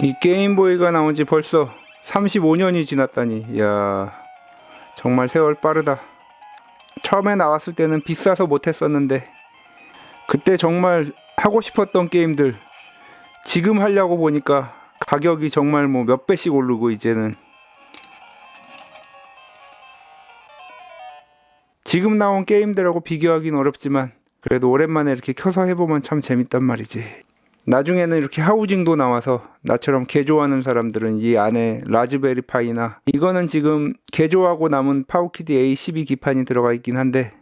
이 게임보이가 나온 지 벌써 35년이 지났다니, 이야, 정말 세월 빠르다. 처음에 나왔을 때는 비싸서 못했었는데 그때 정말 하고 싶었던 게임들 지금 하려고 보니까 가격이 정말 뭐 몇 배씩 오르고, 이제는 지금 나온 게임들하고 비교하기는 어렵지만 그래도 오랜만에 이렇게 켜서 해보면 참 재밌단 말이지. 나중에는 이렇게 하우징도 나와서 나처럼 개조하는 사람들은 이 안에 라즈베리 파이나, 이거는 지금 개조하고 남은 파워키드 A12 기판이 들어가 있긴 한데,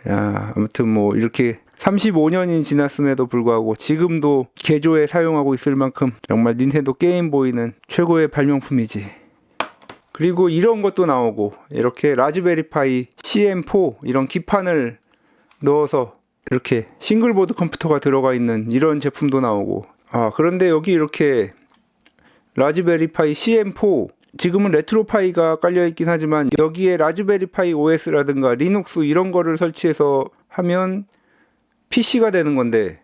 야, 아무튼 뭐 이렇게 35년이 지났음에도 불구하고 지금도 개조에 사용하고 있을 만큼 정말 닌텐도 게임보이는 최고의 발명품이지. 그리고 이런 것도 나오고, 이렇게 라즈베리 파이 CM4 이런 기판을 넣어서 이렇게 싱글보드 컴퓨터가 들어가 있는 이런 제품도 나오고. 그런데 여기 이렇게 라즈베리 파이 CM4, 지금은 레트로파이가 깔려있긴 하지만 여기에 라즈베리 파이 OS라든가 리눅스 이런 거를 설치해서 하면 PC가 되는 건데,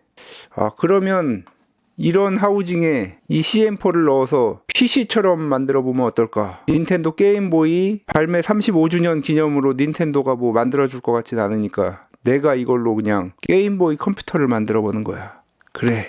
그러면 이런 하우징에 이 CM4를 넣어서 PC처럼 만들어 보면 어떨까? 닌텐도 게임보이 발매 35주년 기념으로 닌텐도가 뭐 만들어 줄 것 같진 않으니까 내가 이걸로 그냥 게임보이 컴퓨터를 만들어 보는 거야. 그래.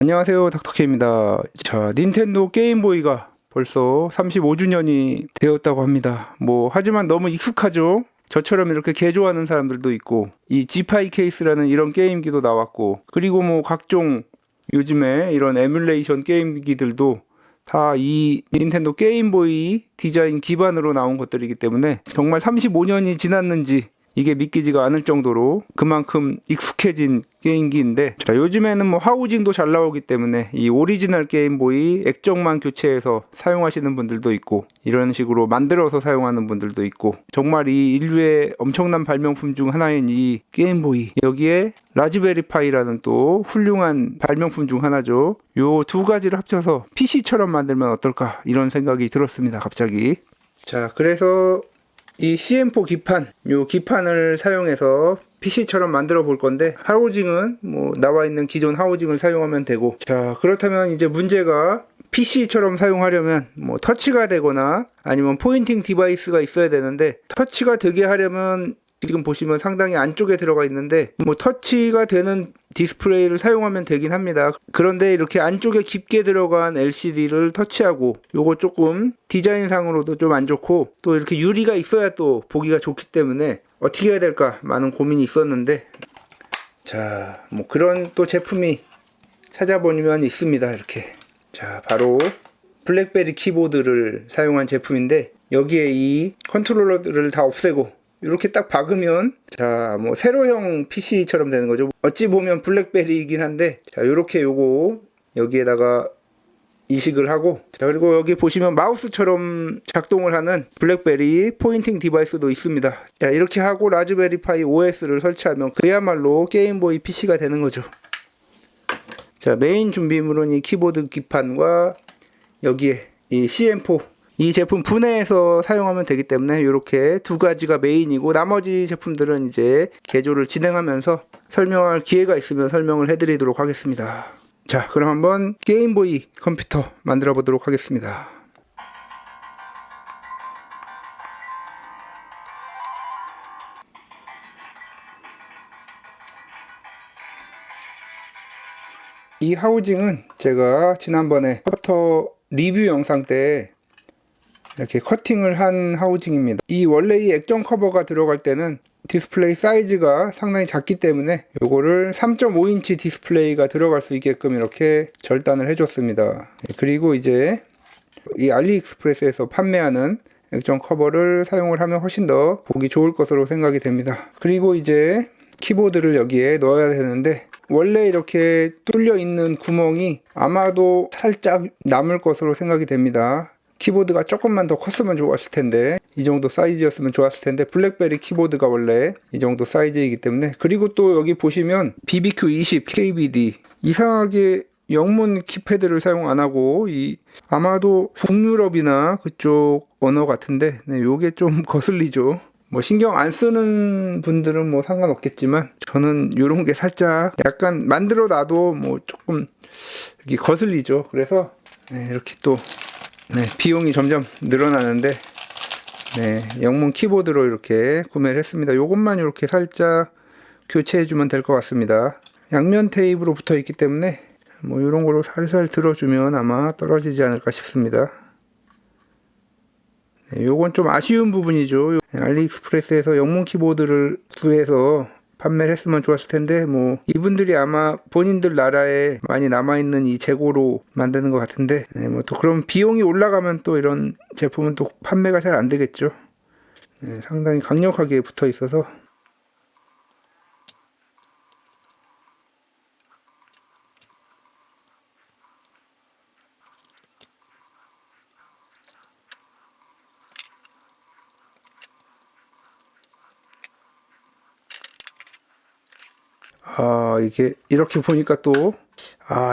안녕하세요, 닥터케입니다. 자, 닌텐도 게임보이가 벌써 35주년이 되었다고 합니다. 하지만 너무 익숙하죠? 저처럼 이렇게 개조하는 사람들도 있고, 이 G-PAI 케이스라는 이런 게임기도 나왔고, 그리고 각종 요즘에 이런 에뮬레이션 게임기들도 다 이 닌텐도 게임보이 디자인 기반으로 나온 것들이기 때문에 정말 35년이 지났는지 이게 믿기지가 않을 정도로 그만큼 익숙해진 게임기인데, 자, 요즘에는 하우징도 잘 나오기 때문에 이 오리지널 게임보이 액정만 교체해서 사용하시는 분들도 있고, 이런 식으로 만들어서 사용하는 분들도 있고, 정말 이 인류의 엄청난 발명품 중 하나인 이 게임보이, 여기에 라즈베리 파이라는 또 훌륭한 발명품 중 하나죠. 요 두 가지를 합쳐서 PC처럼 만들면 어떨까, 이런 생각이 들었습니다, 갑자기. 자, 그래서 이 CM4 기판, 요 기판을 사용해서 PC처럼 만들어 볼 건데, 하우징은 나와 있는 기존 하우징을 사용하면 되고, 자, 그렇다면 이제 문제가 PC처럼 사용하려면 터치가 되거나 아니면 포인팅 디바이스가 있어야 되는데, 터치가 되게 하려면 지금 보시면 상당히 안쪽에 들어가 있는데, 터치가 되는 디스플레이를 사용하면 되긴 합니다. 그런데 이렇게 안쪽에 깊게 들어간 LCD를 터치하고, 요거 조금 디자인상으로도 좀 안 좋고, 또 이렇게 유리가 있어야 또 보기가 좋기 때문에 어떻게 해야 될까 많은 고민이 있었는데, 자, 그런 또 제품이 찾아보면 있습니다. 이렇게. 자, 바로 블랙베리 키보드를 사용한 제품인데, 여기에 이 컨트롤러들을 다 없애고 이렇게 딱 박으면, 자, 세로형 PC처럼 되는 거죠. 어찌 보면 블랙베리이긴 한데, 자, 요렇게 요거 여기에다가 이식을 하고, 자, 그리고 여기 보시면 마우스처럼 작동을 하는 블랙베리 포인팅 디바이스도 있습니다. 자, 이렇게 하고 라즈베리 파이 OS를 설치하면 그야말로 게임보이 PC가 되는 거죠. 자, 메인 준비물은 이 키보드 기판과 여기에 이 CM4, 이 제품 분해해서 사용하면 되기 때문에 이렇게 두 가지가 메인이고, 나머지 제품들은 이제 개조를 진행하면서 설명할 기회가 있으면 설명을 해드리도록 하겠습니다. 자, 그럼 한번 게임보이 컴퓨터 만들어 보도록 하겠습니다. 이 하우징은 제가 지난번에 커터 리뷰 영상 때 이렇게 커팅을 한 하우징입니다. 원래 이 액정 커버가 들어갈 때는 디스플레이 사이즈가 상당히 작기 때문에 요거를 3.5인치 디스플레이가 들어갈 수 있게끔 이렇게 절단을 해줬습니다. 그리고 이제 이 알리익스프레스에서 판매하는 액정 커버를 사용을 하면 훨씬 더 보기 좋을 것으로 생각이 됩니다. 그리고 이제 키보드를 여기에 넣어야 되는데, 원래 이렇게 뚫려 있는 구멍이 아마도 살짝 남을 것으로 생각이 됩니다. 키보드가 조금만 더 컸으면 좋았을 텐데, 이 정도 사이즈였으면 좋았을 텐데, 블랙베리 키보드가 원래 이 정도 사이즈이기 때문에. 그리고 또 여기 보시면 BBQ20 KBD, 이상하게 영문 키패드를 사용 안 하고 아마도 북유럽이나 그쪽 언어 같은데, 네, 요게 좀 거슬리죠. 뭐 신경 안 쓰는 분들은 뭐 상관없겠지만, 저는 요런 게 살짝 약간 만들어 놔도 뭐 조금 이렇게 거슬리죠. 그래서 네, 이렇게 또 네, 비용이 점점 늘어나는데, 네, 영문 키보드로 이렇게 구매를 했습니다. 요것만 이렇게 살짝 교체해 주면 될 것 같습니다. 양면 테이프로 붙어 있기 때문에 뭐 이런 거로 살살 들어주면 아마 떨어지지 않을까 싶습니다. 네, 요건 좀 아쉬운 부분이죠. 알리익스프레스에서 영문 키보드를 구해서 판매를 했으면 좋았을 텐데, 뭐 이분들이 아마 본인들 나라에 많이 남아있는 이 재고로 만드는 것 같은데, 네, 뭐 또 그럼 비용이 올라가면 또 이런 제품은 또 판매가 잘 안 되겠죠. 네, 상당히 강력하게 붙어 있어서. 이게 이렇게 보니까 또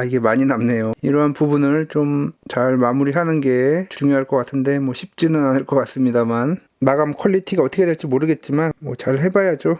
이게 많이 남네요. 이러한 부분을 좀 잘 마무리하는 게 중요할 것 같은데, 뭐 쉽지는 않을 것 같습니다만, 마감 퀄리티가 어떻게 될지 모르겠지만 뭐 잘 해봐야죠.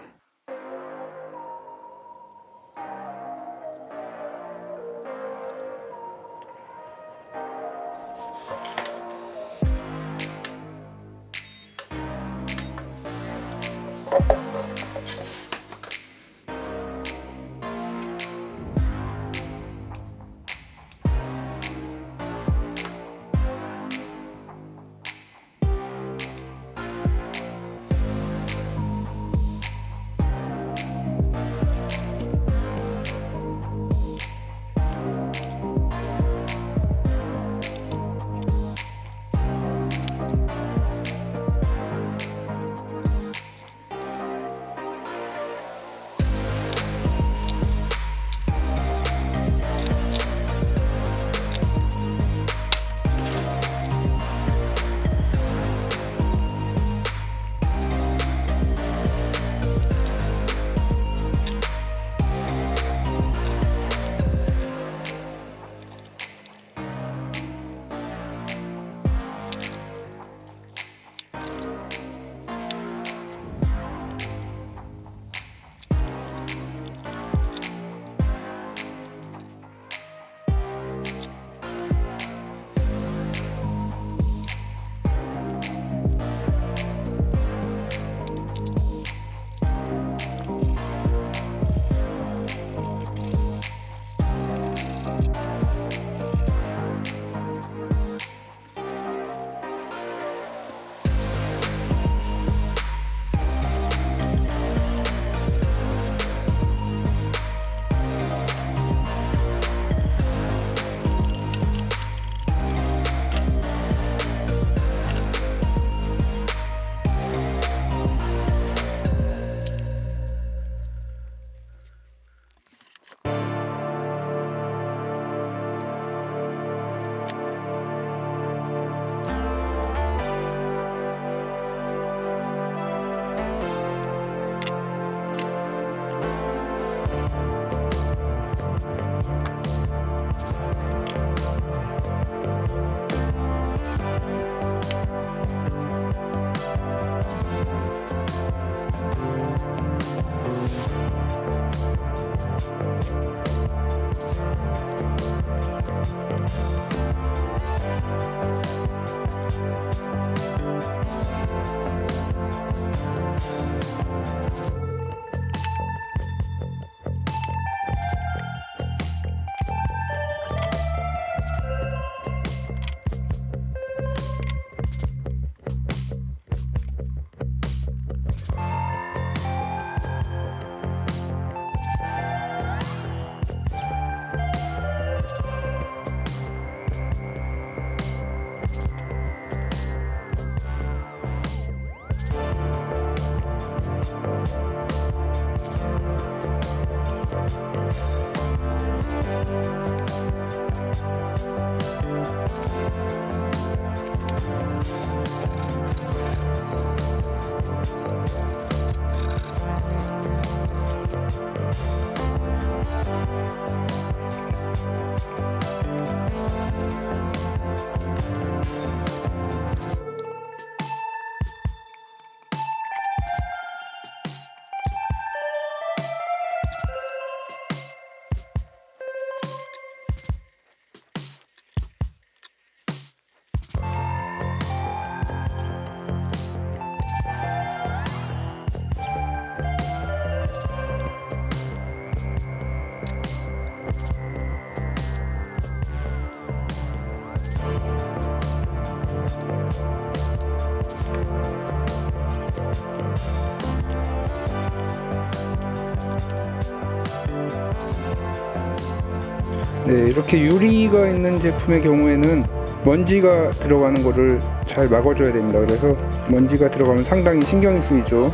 네, 이렇게 유리가 있는 제품의 경우에는 먼지가 들어가는 거를 잘 막아줘야 됩니다. 그래서 먼지가 들어가면 상당히 신경이 쓰이죠.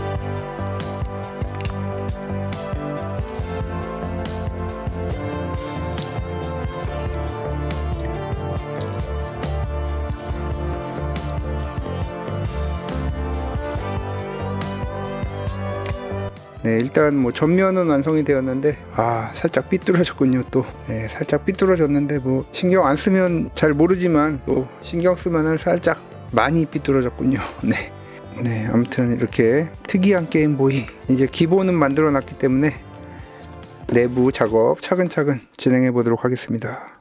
네, 일단 뭐 전면은 완성이 되었는데 살짝 삐뚤어졌군요. 또 네, 살짝 삐뚤어졌는데 뭐 신경 안 쓰면 잘 모르지만 또 신경 쓰면은 살짝 많이 삐뚤어졌군요. 네. 네, 아무튼 이렇게 특이한 게임보이 이제 기본은 만들어 놨기 때문에 내부 작업 차근차근 진행해 보도록 하겠습니다.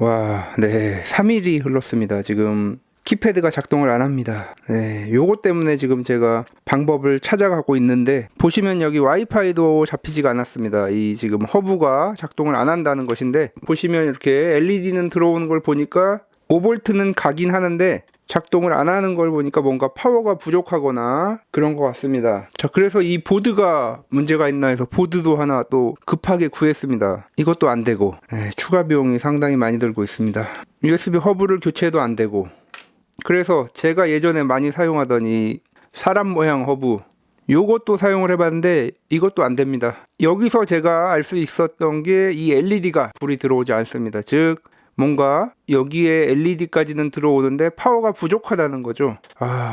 와, 네, 3일이 흘렀습니다. 지금 키패드가 작동을 안 합니다. 네, 요거 때문에 지금 제가 방법을 찾아가고 있는데, 보시면 여기 와이파이도 잡히지가 않았습니다. 이 지금 허브가 작동을 안 한다는 것인데, 보시면 이렇게 LED는 들어오는 걸 보니까 5V는 가긴 하는데 작동을 안 하는 걸 보니까 뭔가 파워가 부족하거나 그런 것 같습니다. 자, 그래서 이 보드가 문제가 있나 해서 보드도 하나 또 급하게 구했습니다. 이것도 안 되고, 추가 비용이 상당히 많이 들고 있습니다. USB 허브를 교체해도 안 되고, 그래서 제가 예전에 많이 사용하던 이 사람 모양 허브, 요것도 사용을 해봤는데 이것도 안 됩니다. 여기서 제가 알 수 있었던 게 이 LED가 불이 들어오지 않습니다. 즉 뭔가 여기에 LED까지는 들어오는데 파워가 부족하다는 거죠.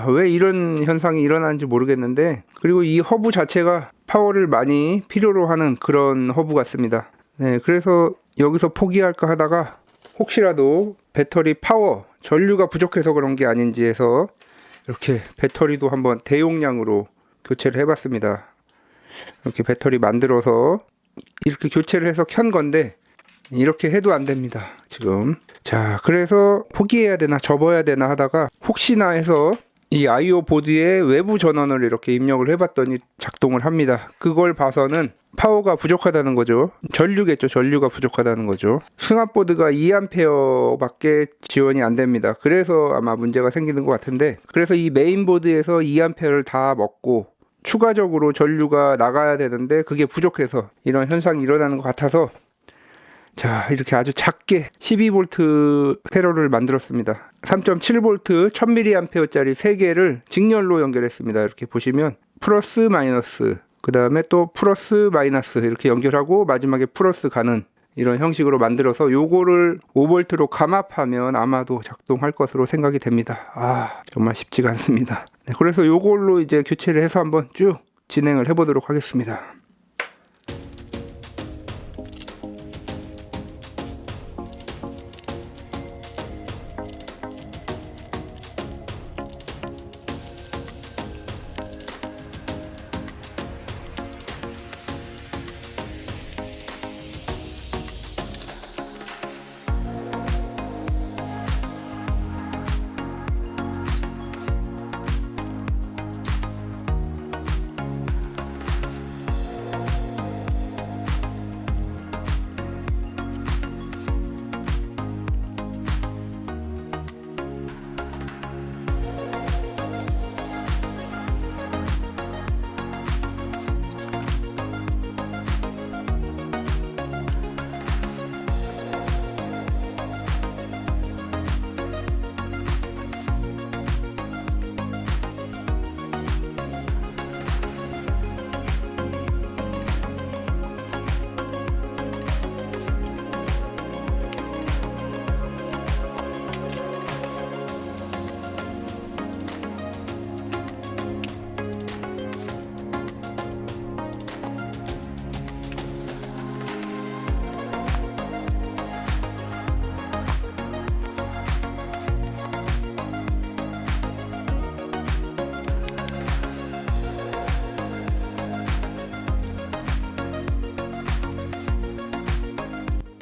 왜 이런 현상이 일어나는지 모르겠는데, 그리고 이 허브 자체가 파워를 많이 필요로 하는 그런 허브 같습니다. 네, 그래서 여기서 포기할까 하다가 혹시라도 배터리 파워, 전류가 부족해서 그런 게 아닌지 해서 이렇게 배터리도 한번 대용량으로 교체를 해봤습니다. 이렇게 배터리 만들어서 이렇게 교체를 해서 켠 건데 이렇게 해도 안 됩니다, 지금. 자, 그래서 포기해야 되나 접어야 되나 하다가 혹시나 해서 이 IO 보드에 외부 전원을 이렇게 입력을 해봤더니 작동을 합니다. 그걸 봐서는 파워가 부족하다는 거죠. 전류겠죠. 전류가 부족하다는 거죠. 승합보드가 2A 밖에 지원이 안 됩니다. 그래서 아마 문제가 생기는 것 같은데, 그래서 이 메인보드에서 2A를 다 먹고 추가적으로 전류가 나가야 되는데 그게 부족해서 이런 현상이 일어나는 것 같아서, 자, 이렇게 아주 작게 12V 회로를 만들었습니다. 3.7V 1000mAh짜리 3개를 직렬로 연결했습니다. 이렇게 보시면 플러스 마이너스, 그 다음에 또 플러스 마이너스 이렇게 연결하고 마지막에 플러스 가는 이런 형식으로 만들어서 요거를 5V로 감압하면 아마도 작동할 것으로 생각이 됩니다. 정말 쉽지가 않습니다. 네, 그래서 요걸로 이제 교체를 해서 한번 쭉 진행을 해보도록 하겠습니다.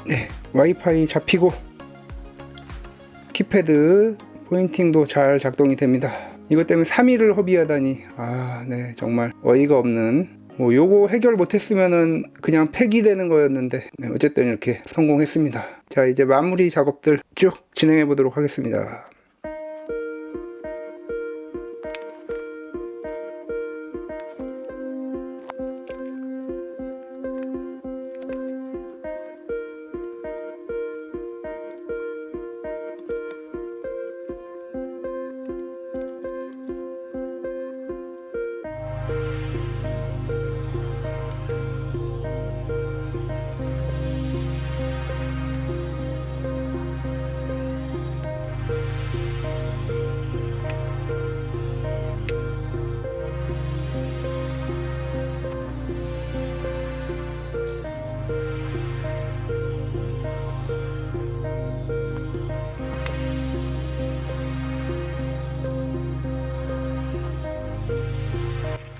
네, 와이파이 잡히고 키패드 포인팅도 잘 작동이 됩니다. 이것 때문에 3일을 허비하다니, 네, 정말 어이가 없는, 요거 해결 못했으면은 그냥 폐기되는 거였는데, 네, 어쨌든 이렇게 성공했습니다. 자, 이제 마무리 작업들 쭉 진행해 보도록 하겠습니다.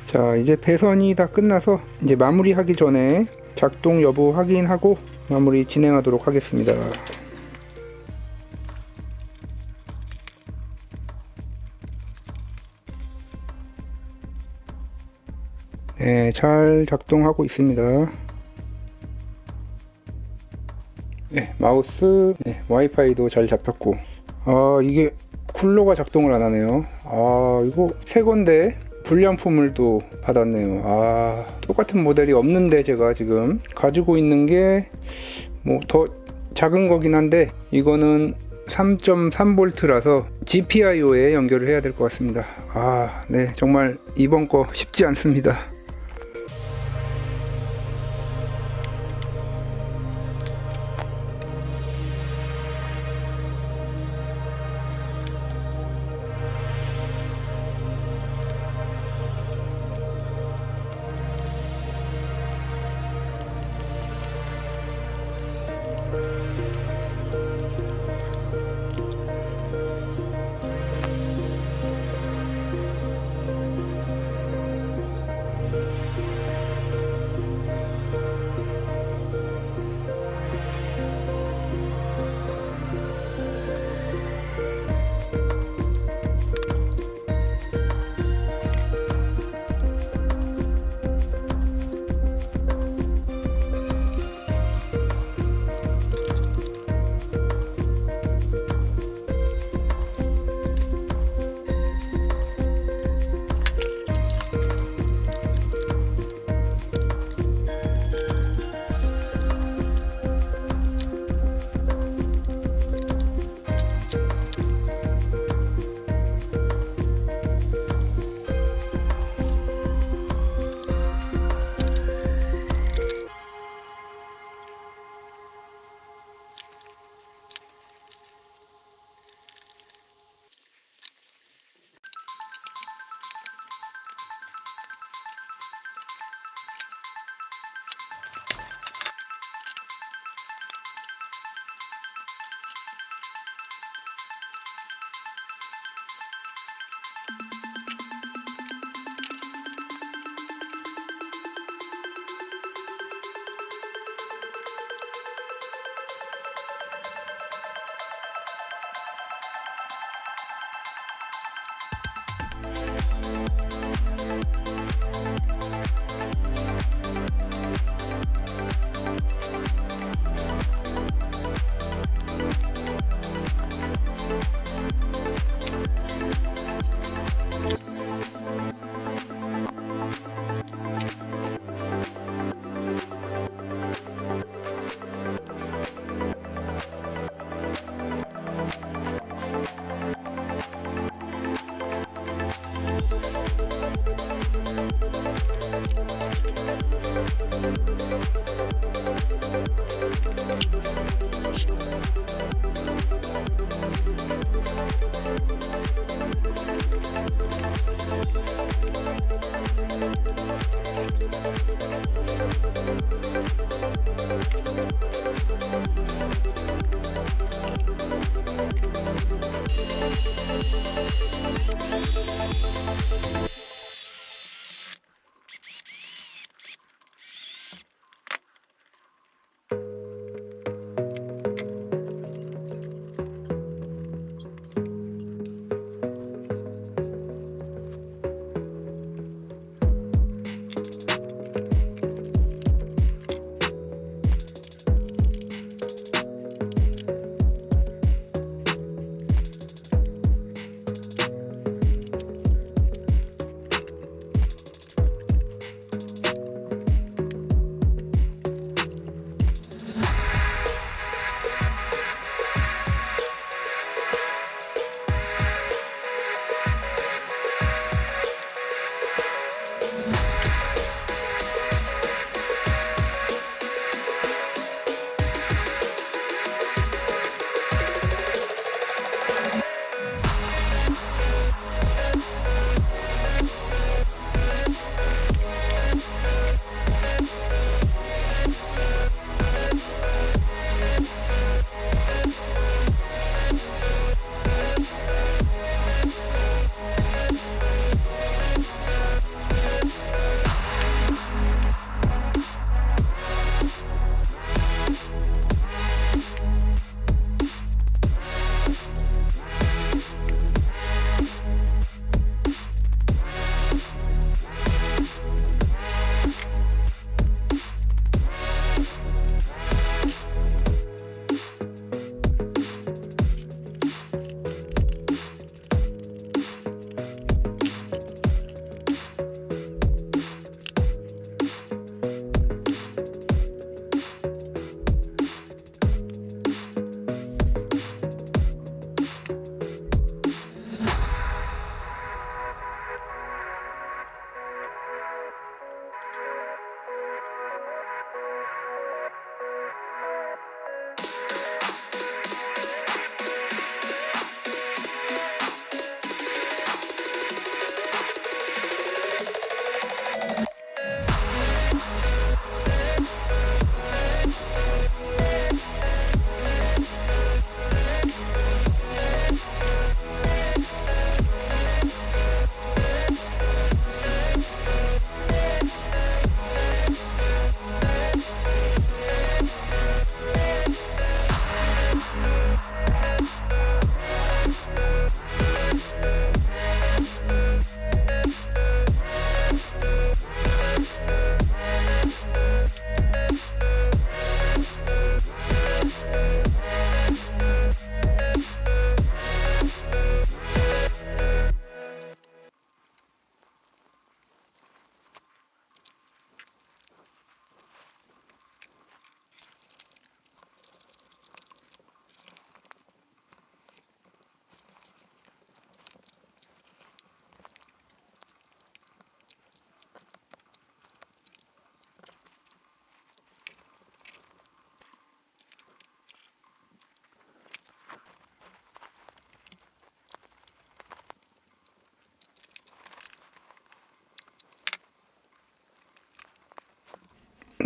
자, 이제 배선이 다 끝나서 이제 마무리하기 전에 작동 여부 확인하고 마무리 진행하도록 하겠습니다. 네, 잘 작동하고 있습니다. 네, 마우스, 네, 와이파이도 잘 잡혔고. 이게 쿨러가 작동을 안 하네요. 이거 새 건데 불량품을 또 받았네요. 똑같은 모델이 없는데 제가 지금 가지고 있는 게 뭐 더 작은 거긴 한데 이거는 3.3V라서 GPIO에 연결을 해야 될 것 같습니다. 네, 정말 이번 거 쉽지 않습니다.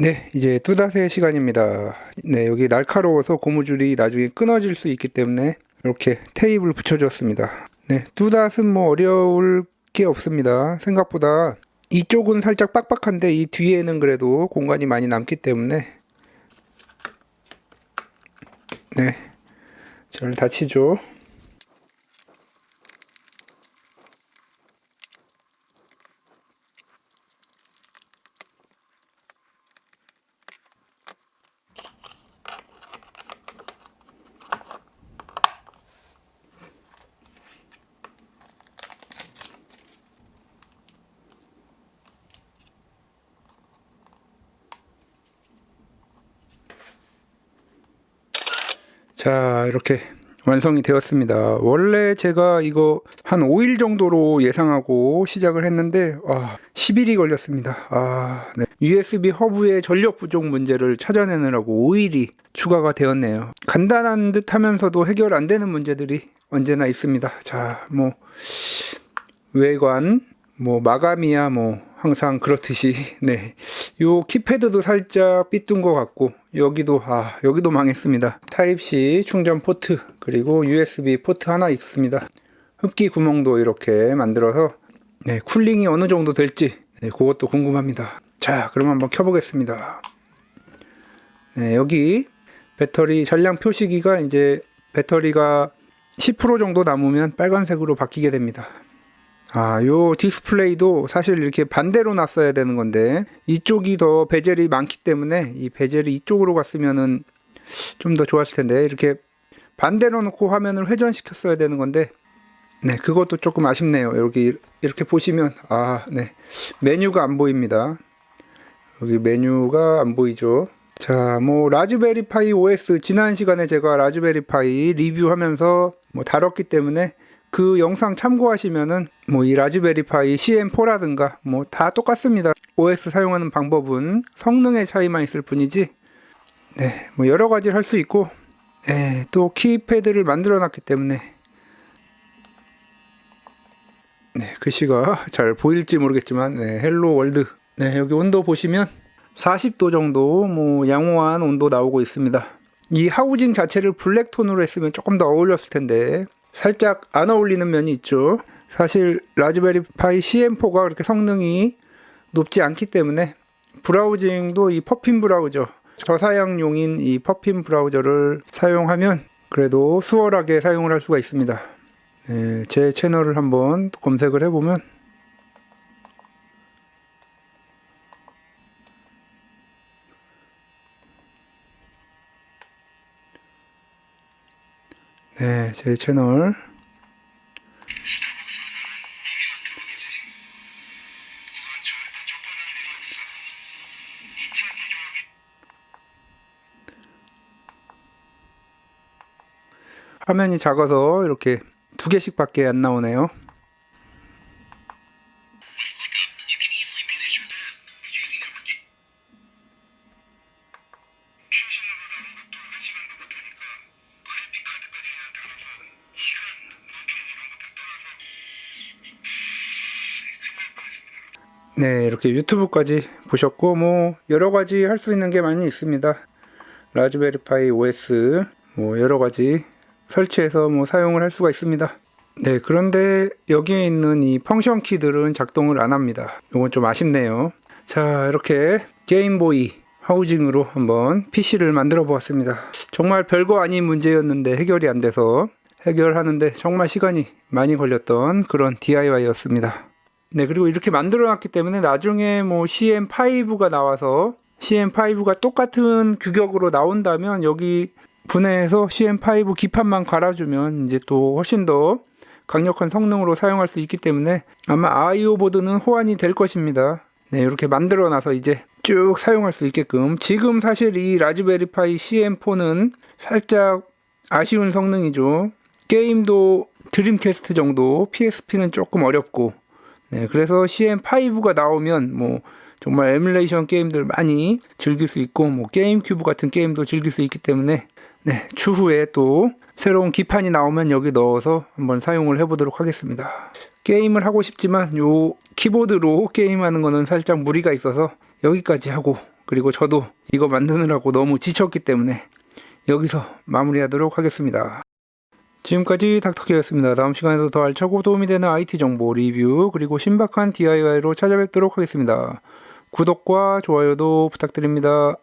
네, 이제 뚜닷의 시간입니다. 네, 여기 날카로워서 고무줄이 나중에 끊어질 수 있기 때문에 이렇게 테이프를 붙여줬습니다. 네, 뚜닷은 뭐 어려울 게 없습니다. 생각보다 이쪽은 살짝 빡빡한데 이 뒤에는 그래도 공간이 많이 남기 때문에 네, 잘 닫히죠. 자, 이렇게 완성이 되었습니다. 원래 제가 이거 한 5일 정도로 예상하고 시작을 했는데 10일이 걸렸습니다. 네. USB 허브의 전력 부족 문제를 찾아내느라고 5일이 추가가 되었네요. 간단한 듯 하면서도 해결 안 되는 문제들이 언제나 있습니다. 자, 뭐 외관, 뭐 마감이야 뭐 항상 그렇듯이 네. 요 키패드도 살짝 삐뚤은 것 같고 여기도 망했습니다. 타입C 충전 포트 그리고 USB 포트 하나 있습니다. 흡기 구멍도 이렇게 만들어서 네, 쿨링이 어느 정도 될지 네, 그것도 궁금합니다. 자, 그럼 한번 켜보겠습니다. 네, 여기 배터리 잔량 표시기가 이제 배터리가 10% 정도 남으면 빨간색으로 바뀌게 됩니다. 요 디스플레이도 사실 이렇게 반대로 놨어야 되는 건데 이쪽이 더 베젤이 많기 때문에 이 베젤이 이쪽으로 갔으면은 좀 더 좋았을 텐데 이렇게 반대로 놓고 화면을 회전시켰어야 되는 건데 네, 그것도 조금 아쉽네요. 여기 이렇게 보시면 네, 메뉴가 안 보입니다. 여기 메뉴가 안 보이죠. 자, 뭐 라즈베리 파이 OS 지난 시간에 제가 라즈베리 파이 리뷰하면서 뭐 다뤘기 때문에 그 영상 참고하시면은 뭐 이 라즈베리 파이 CM4라든가 뭐 다 똑같습니다. OS 사용하는 방법은 성능의 차이만 있을 뿐이지 네, 뭐 여러 가지를 할 수 있고 또 키패드를 만들어 놨기 때문에 네, 글씨가 잘 보일지 모르겠지만 네, 헬로 월드 네, 여기 온도 보시면 40도 정도 뭐 양호한 온도 나오고 있습니다. 이 하우징 자체를 블랙톤으로 했으면 조금 더 어울렸을 텐데 살짝 안 어울리는 면이 있죠. 사실 라즈베리 파이 CM4가 그렇게 성능이 높지 않기 때문에 브라우징도 이 퍼핀 브라우저 저사양용인 이 퍼핀 브라우저를 사용하면 그래도 수월하게 사용을 할 수가 있습니다. 네, 제 채널을 한번 검색을 해보면 네, 제 채널 화면이 작아서 이렇게 2개씩 밖에 안 나오네요. 네, 이렇게 유튜브까지 보셨고 뭐 여러가지 할 수 있는 게 많이 있습니다. 라즈베리 파이 OS 뭐 여러가지 설치해서 뭐 사용을 할 수가 있습니다. 네, 그런데 여기에 있는 이 펑션 키들은 작동을 안 합니다. 이건 좀 아쉽네요. 자, 이렇게 게임보이 하우징으로 한번 PC를 만들어 보았습니다. 정말 별거 아닌 문제였는데 해결이 안 돼서 해결하는데 정말 시간이 많이 걸렸던 그런 DIY였습니다. 네, 그리고 이렇게 만들어 놨기 때문에 나중에 뭐 CM5가 나와서 CM5가 똑같은 규격으로 나온다면 여기 분해해서 CM5 기판만 갈아주면 이제 또 훨씬 더 강력한 성능으로 사용할 수 있기 때문에 아마 아이오 보드는 호환이 될 것입니다. 네, 이렇게 만들어 놔서 이제 쭉 사용할 수 있게끔. 지금 사실 이 라즈베리 파이 CM4는 살짝 아쉬운 성능이죠. 게임도 드림캐스트 정도, PSP는 조금 어렵고 네, 그래서 CM5가 나오면 뭐 정말 에뮬레이션 게임들 많이 즐길 수 있고 뭐 게임 큐브 같은 게임도 즐길 수 있기 때문에 네, 추후에 또 새로운 기판이 나오면 여기 넣어서 한번 사용을 해보도록 하겠습니다. 게임을 하고 싶지만 요 키보드로 게임하는 거는 살짝 무리가 있어서 여기까지 하고 그리고 저도 이거 만드느라고 너무 지쳤기 때문에 여기서 마무리하도록 하겠습니다. 지금까지 닥터케였습니다. 다음 시간에도 더 알차고 도움이 되는 IT 정보 리뷰 그리고 신박한 DIY로 찾아뵙도록 하겠습니다. 구독과 좋아요도 부탁드립니다.